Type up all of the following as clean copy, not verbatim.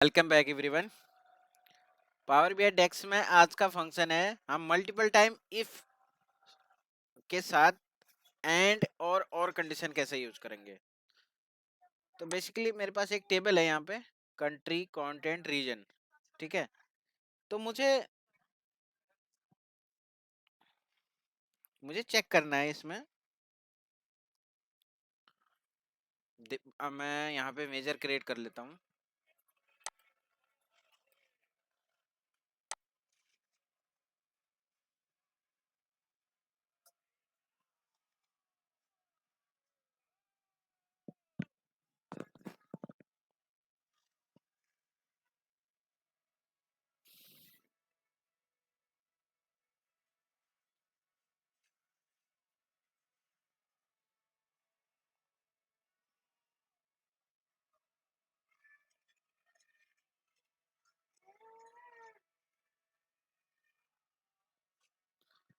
Welcome back everyone. Power BI DAX में आज का फंक्शन है, हम मल्टीपल टाइम इफ के साथ एंड और कंडीशन कैसे यूज करेंगे। तो बेसिकली मेरे पास एक टेबल है यहाँ पे, कंट्री कंटेंट रीजन। ठीक है, तो मुझे चेक करना है इसमें। अब मैं यहाँ पे मेजर क्रिएट कर लेता हूँ।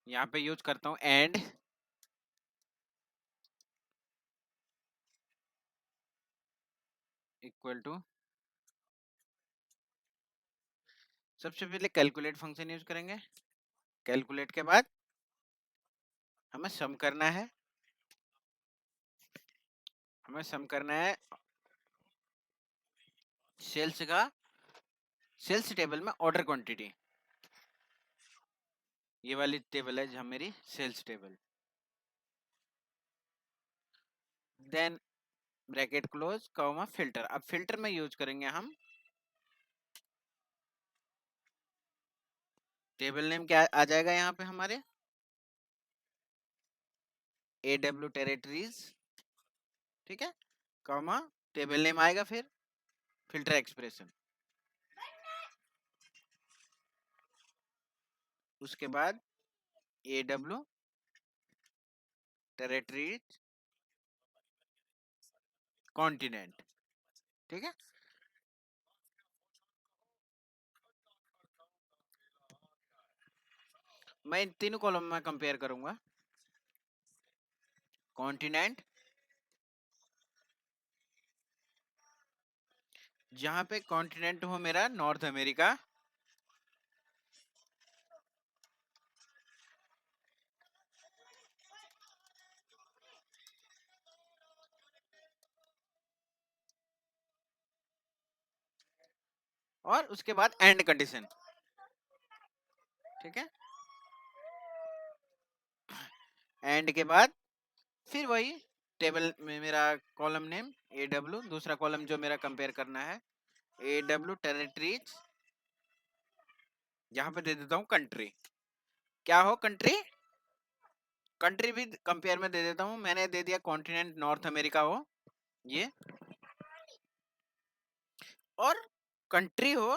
यहाँ पे यूज करता हूँ एंड इक्वल टू। सबसे पहले कैलकुलेट फंक्शन यूज करेंगे। कैलकुलेट के बाद हमें सम करना है। सेल्स का, सेल्स टेबल में ऑर्डर क्वांटिटी, ये वाली टेबल है जहाँ मेरी sales table. Then bracket close comma filter. अब फिल्टर में यूज करेंगे हम टेबल नेम, क्या आ जाएगा यहाँ पे हमारे AW टेरिटरीज। ठीक है, कॉमा टेबल नेम आएगा, फिर फिल्टर एक्सप्रेशन, उसके बाद AW टेरिटरीज कॉन्टिनेंट। ठीक है, मैं इन तीनों कॉलम में कंपेयर करूंगा। कॉन्टिनेंट, जहां पे कॉन्टिनेंट हो मेरा नॉर्थ अमेरिका, और उसके बाद एंड कंडीशन। ठीक है, एंड के बाद फिर वही टेबल में मेरा कॉलम नेम AW, दूसरा कॉलम जो मेरा कंपेयर करना है AW टेरिटरीज, यहाँ पे दे देता हूँ कंट्री। क्या हो कंट्री, कंट्री भी कंपेयर में दे देता हूँ। मैंने दे दिया कॉन्टिनेंट नॉर्थ अमेरिका हो ये, और कंट्री हो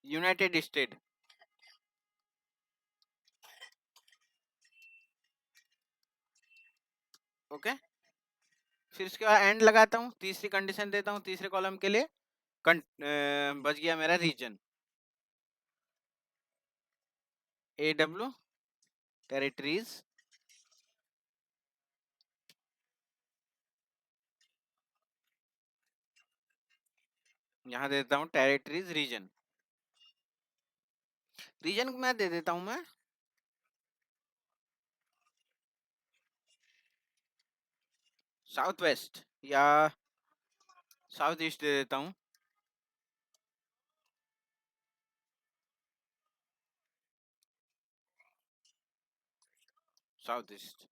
यूनाइटेड स्टेट। ओके, फिर उसके बाद एंड लगाता हूँ, तीसरी कंडीशन देता हूँ तीसरे कॉलम के लिए। बच गया मेरा रीजन AW टेरिटरीज, यहाँ देता हूँ टेरिटरीज रीजन। रीजन मैं दे देता हूँ मैं साउथ वेस्ट या साउथ ईस्ट दे देता हूँ। साउथ ईस्ट,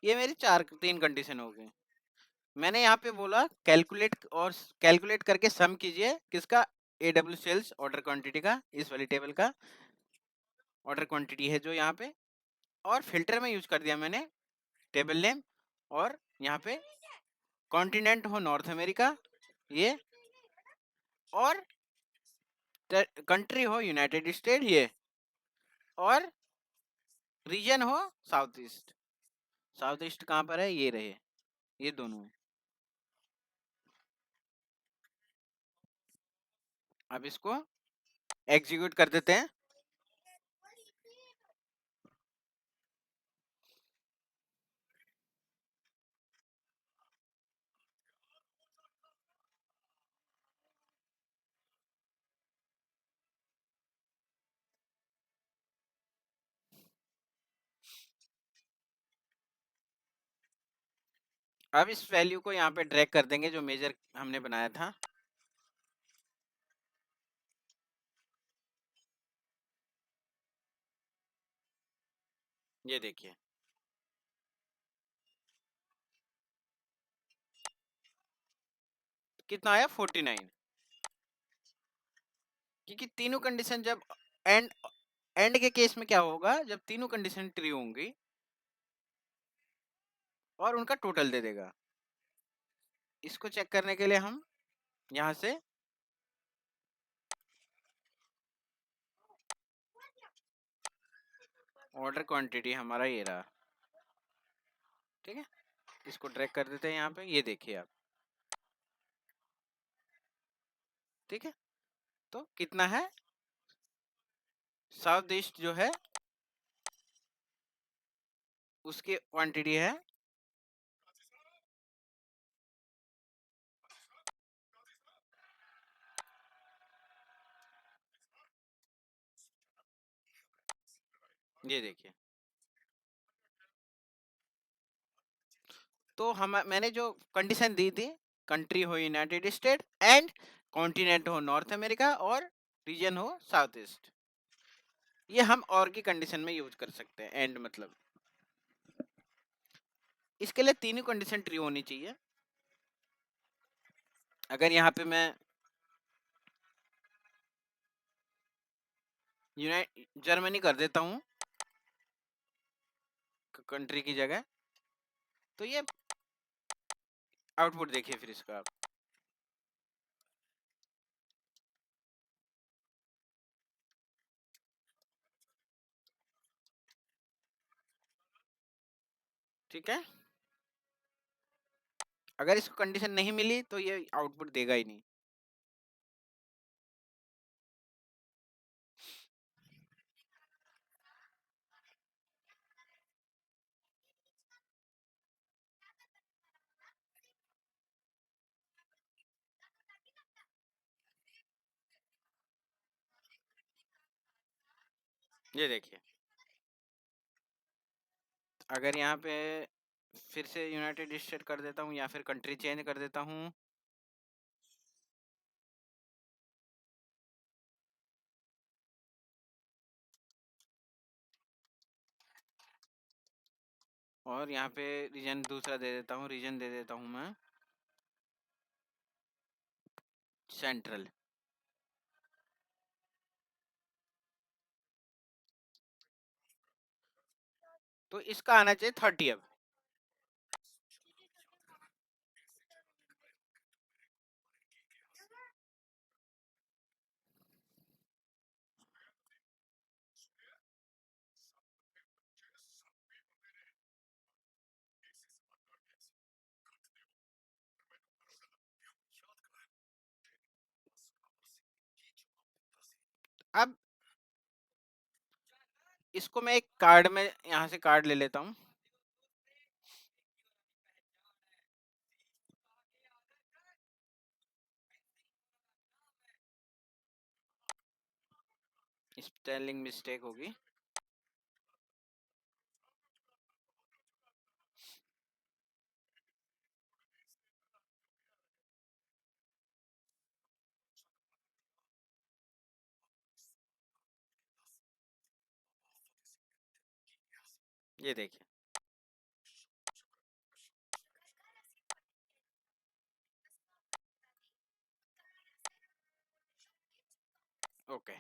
ये मेरी तीन कंडीशन हो गई। मैंने यहाँ पे बोला कैलकुलेट, और कैलकुलेट करके सम कीजिए किसका, AW सेल्स ऑर्डर क्वांटिटी का, इस वाली टेबल का ऑर्डर क्वांटिटी है जो यहाँ पे। और फिल्टर में यूज कर दिया मैंने टेबल नेम, और यहाँ पे कॉन्टिनेंट हो नॉर्थ अमेरिका ये, और कंट्री हो यूनाइटेड स्टेट ये, और रीजन हो साउथ ईस्ट। साउथ ईस्ट कहाँ पर है, ये रहे, ये दोनों है। अब इसको एग्जीक्यूट कर देते हैं। अब इस वैल्यू को यहाँ पे ड्रैग कर देंगे जो मेजर हमने बनाया था। ये देखिए कितना आया 49, क्योंकि तीनों कंडीशन जब एंड एंड के केस में क्या होगा, जब तीनों कंडीशन ट्रू होंगी और उनका टोटल दे देगा। इसको चेक करने के लिए हम यहाँ से ऑर्डर क्वांटिटी हमारा ये रहा, ठीक है। इसको ड्रैग कर देते हैं यहाँ पे, ये देखिए आप, ठीक है। तो कितना है, साउथ ईस्ट जो है उसकी क्वांटिटी है ये देखिए। तो हम मैंने जो कंडीशन दी थी, कंट्री हो यूनाइटेड स्टेट एंड कॉन्टिनेंट हो नॉर्थ अमेरिका और रीजन हो साउथ ईस्ट, ये हम और की कंडीशन में यूज कर सकते हैं एंड मतलब। इसके लिए तीनों कंडीशन ट्रू होनी चाहिए। अगर यहाँ पे मैं जर्मनी कर देता हूँ कंट्री की जगह, तो ये आउटपुट देखिए फिर इसका आप। ठीक है, अगर इसको कंडीशन नहीं मिली तो ये आउटपुट देगा ही नहीं। ये देखिए, अगर यहाँ पे फिर से यूनाइटेड स्टेट कर देता हूँ या फिर कंट्री चेंज कर देता हूँ, और यहाँ पे रीजन दूसरा दे देता हूँ, रीजन दे देता हूँ मैं सेंट्रल, तो इसका आना चाहिए 30। अब इसको मैं एक कार्ड में यहाँ से कार्ड ले लेता हूँ, स्पेलिंग मिस्टेक होगी। ये देखिए, ओके।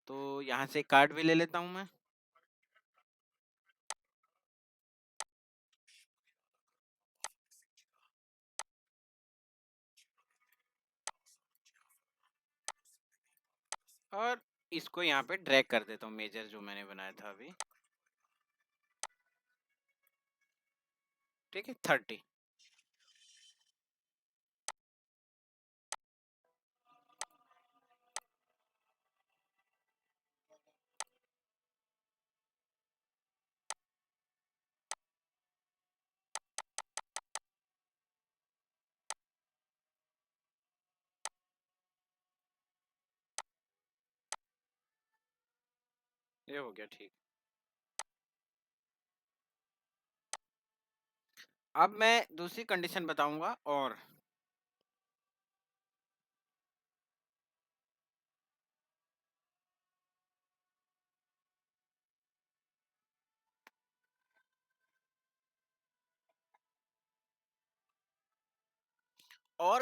तो यहाँ से कार्ड भी ले लेता हूँ मैं, और इसको यहाँ पे ड्रैग कर देता हूँ मेजर जो मैंने बनाया था अभी, ठीक है 30। ये हो गया ठीक। अब मैं दूसरी कंडीशन बताऊंगा और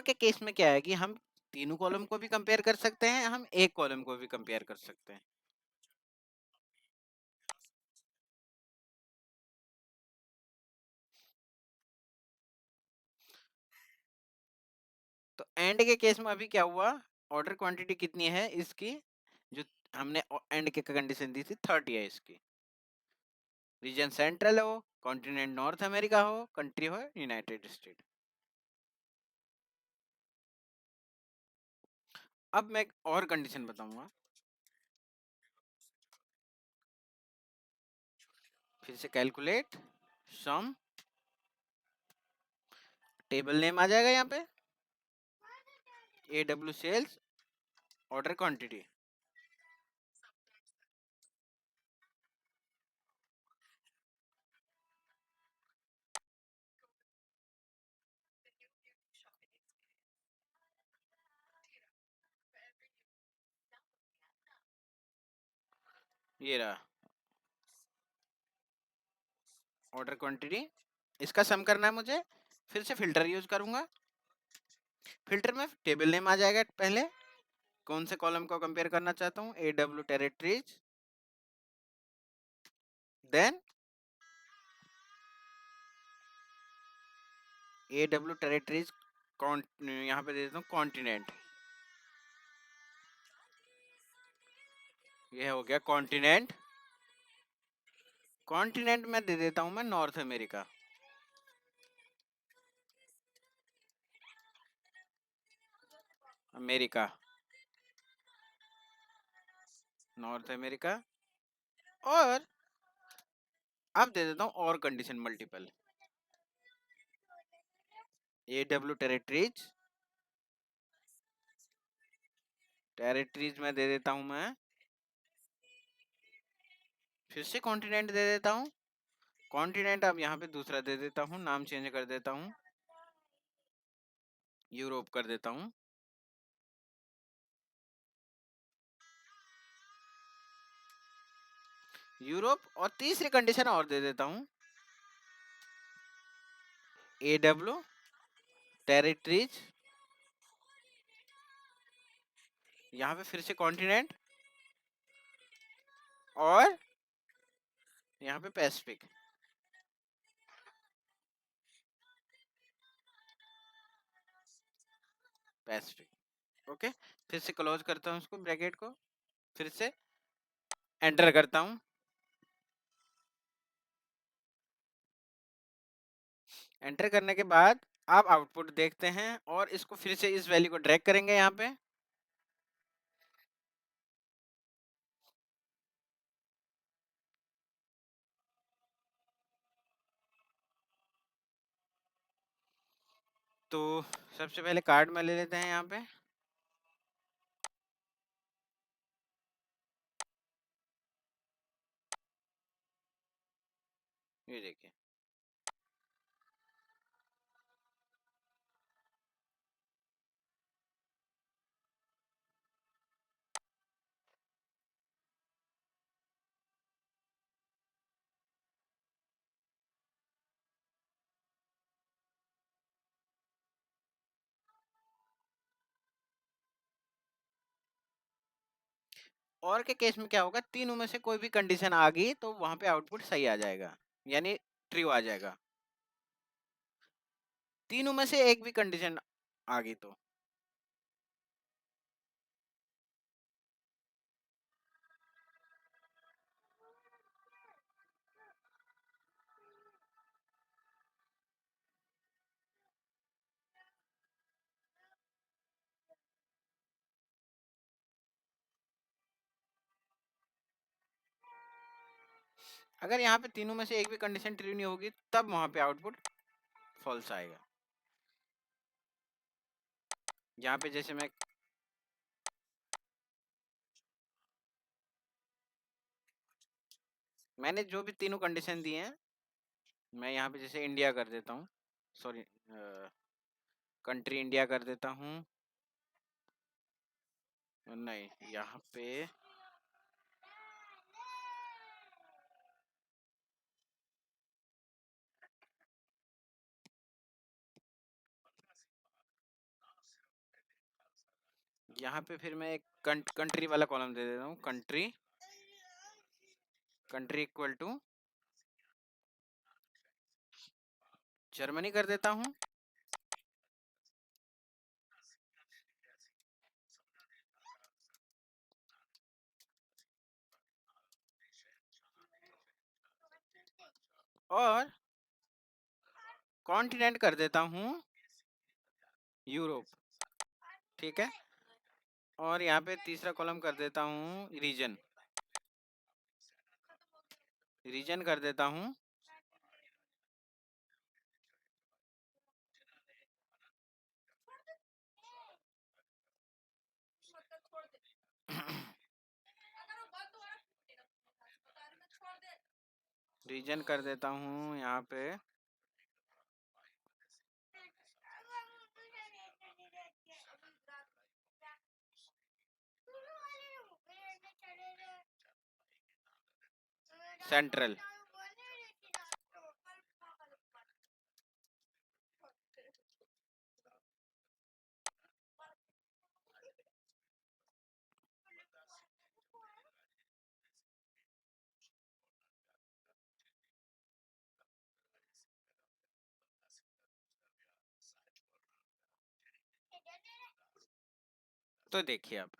के केस में क्या है कि हम तीनों कॉलम को भी कंपेयर कर सकते हैं, हम एक कॉलम को भी कंपेयर कर सकते हैं। तो एंड के केस में अभी क्या हुआ, ऑर्डर क्वांटिटी कितनी है इसकी, जो हमने एंड के कंडीशन दी थी 30 है इसकी। रीजन सेंट्रल हो, कॉन्टिनेंट नॉर्थ अमेरिका हो, कंट्री हो यूनाइटेड स्टेट। अब मैं एक और कंडीशन बताऊंगा, फिर से कैलकुलेट सम, टेबल नेम आ जाएगा यहाँ पे, AW सेल्स ऑर्डर क्वांटिटी। ये रहा ऑर्डर क्वांटिटी, इसका सम करना है मुझे, फिर से फिल्टर यूज करूंगा। फिल्टर में टेबल नेम आ जाएगा, पहले कौन से कॉलम को कंपेयर करना चाहता हूँ, AW territories, then AW territories यहाँ पे दे देता हूँ कॉन्टिनेंट, ये हो गया कॉन्टिनेंट। कॉन्टिनेंट में दे देता हूँ मैं north America, America, north America. और अब दे देता हूँ और condition multiple, AW territories, territories में दे देता हूँ मैं, फिर से कॉन्टिनेंट दे देता हूँ। कॉन्टिनेंट अब यहाँ पे दूसरा दे देता हूँ, नाम चेंज कर देता हूँ, यूरोप कर देता हूँ। यूरोप, और तीसरी कंडीशन और दे देता हूँ, AW टेरिटरीज, यहाँ पे फिर से कॉन्टिनेंट, और यहाँ पे पैसिफिक। Pacific, okay. फिर से क्लोज करता हूँ इसको, ब्रैकेट को, फिर से एंटर करता हूँ। एंटर करने के बाद आप आउटपुट देखते हैं, और इसको फिर से इस वैल्यू को ड्रैग करेंगे यहाँ पे, तो सबसे पहले कार्ड में ले लेते हैं यहाँ पे, ये देखिए। और के केस में क्या होगा, तीनों में से कोई भी कंडीशन आ गई तो वहां पे आउटपुट सही आ जाएगा, यानी ट्रू आ जाएगा। तीनों में से एक भी कंडीशन आ गई तो अगर यहाँ पे तीनों में से एक भी कंडीशन ट्रू नहीं होगी तब वहां पे आउटपुट फॉल्स आएगा। यहाँ पे जैसे मैंने जो भी तीनों कंडीशन दी हैं, मैं यहाँ पे जैसे इंडिया कर देता हूँ, सॉरी, कंट्री इंडिया कर देता हूँ। नहीं, यहाँ पे फिर मैं एक कंट्री वाला कॉलम दे देता हूँ। कंट्री इक्वल टू जर्मनी कर देता हूँ। और कॉन्टिनेंट कर देता हूँ यूरोप। ठीक है, और यहाँ पे तीसरा कॉलम कर देता हूँ रीजन कर देता हूँ रीजन कर देता हूँ यहाँ पे सेंट्रल। तो देखिए, अब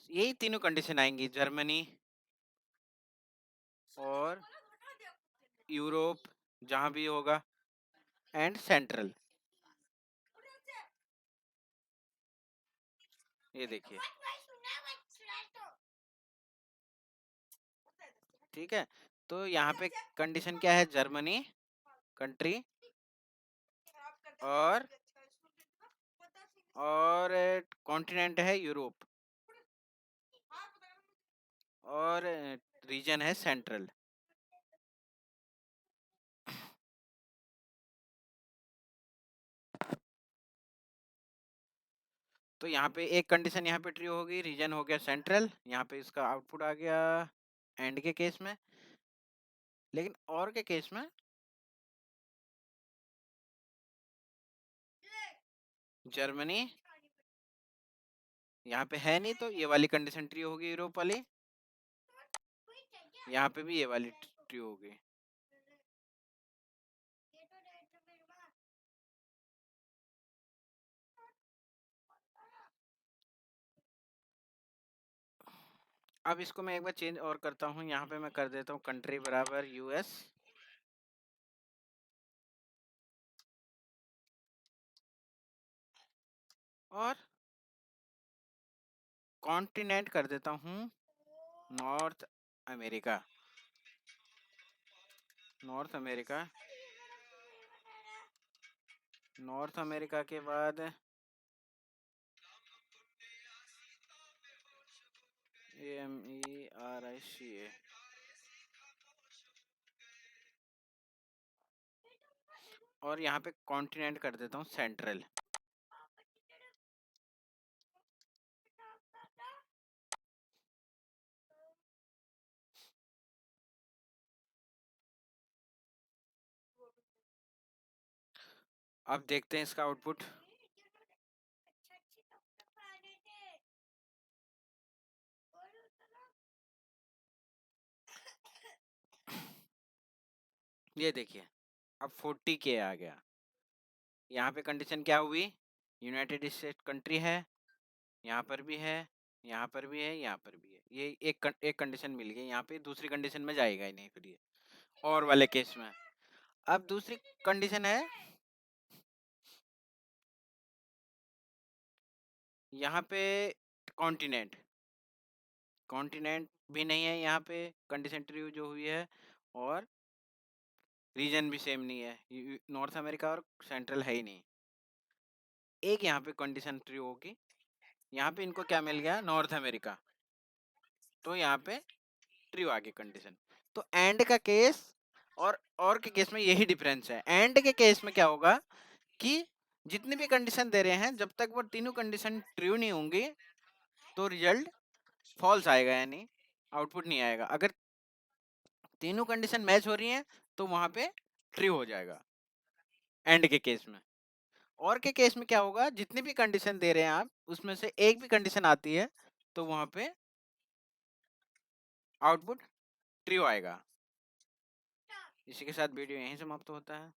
यही तीनों कंडीशन आएंगी, जर्मनी और यूरोप जहां भी होगा एंड सेंट्रल। ये देखिए, ठीक है। तो यहाँ पे कंडीशन क्या है, जर्मनी कंट्री और कॉन्टिनेंट है यूरोप और रीजन है सेंट्रल। तो यहाँ पे एक कंडीशन यहाँ पे ट्रू होगी, रीजन हो गया सेंट्रल, यहाँ पे इसका आउटपुट आ गया एंड के केस में। लेकिन और के केस में जर्मनी यहाँ पे है नहीं, तो ये वाली कंडीशन ट्रू होगी यूरोप वाली, यहाँ पे भी ये वाली ट्रू होगी। अब इसको मैं एक बार चेंज और करता हूँ, यहाँ पे मैं कर देता हूँ कंट्री बराबर यूएस और कॉन्टिनेंट कर देता हूँ नॉर्थ अमेरिका। नॉर्थ अमेरिका के बाद AMERICA और यहाँ पे कॉन्टिनेंट कर देता हूँ सेंट्रल। अब देखते हैं इसका आउटपुट। ये देखिए, अब 40K आ गया। यहाँ पे कंडीशन क्या हुई, यूनाइटेड स्टेट कंट्री है, यहाँ पर भी है, यहाँ पर भी है, यहाँ पर भी है। ये एक कंडीशन मिल गई, यहाँ पे दूसरी कंडीशन में जाएगा ही नहीं फिर ये और वाले केस में। अब दूसरी कंडीशन है, यहाँ पे कॉन्टिनेंट भी नहीं है, यहाँ पे कंडीशन ट्रू जो हुई है, और रीजन भी सेम नहीं है, नॉर्थ अमेरिका और सेंट्रल है ही नहीं। एक यहाँ पे कंडीशन ट्रू होगी, यहाँ पे इनको क्या मिल गया, नॉर्थ अमेरिका, तो यहाँ पे ट्रू आ गई कंडीशन। तो एंड का केस और के केस में यही डिफरेंस है। एंड के केस में क्या होगा कि जितनी भी कंडीशन दे रहे हैं, जब तक वो तीनों कंडीशन ट्रू नहीं होंगी तो रिजल्ट फॉल्स आएगा, यानी आउटपुट नहीं आएगा। अगर तीनों कंडीशन मैच हो रही हैं तो वहां पे ट्रू हो जाएगा एंड के केस में। और के केस में क्या होगा, जितनी भी कंडीशन दे रहे हैं आप, उसमें से एक भी कंडीशन आती है तो वहां पे आउटपुट ट्रू आएगा। इसी के साथ वीडियो यहीं समाप्त होता है।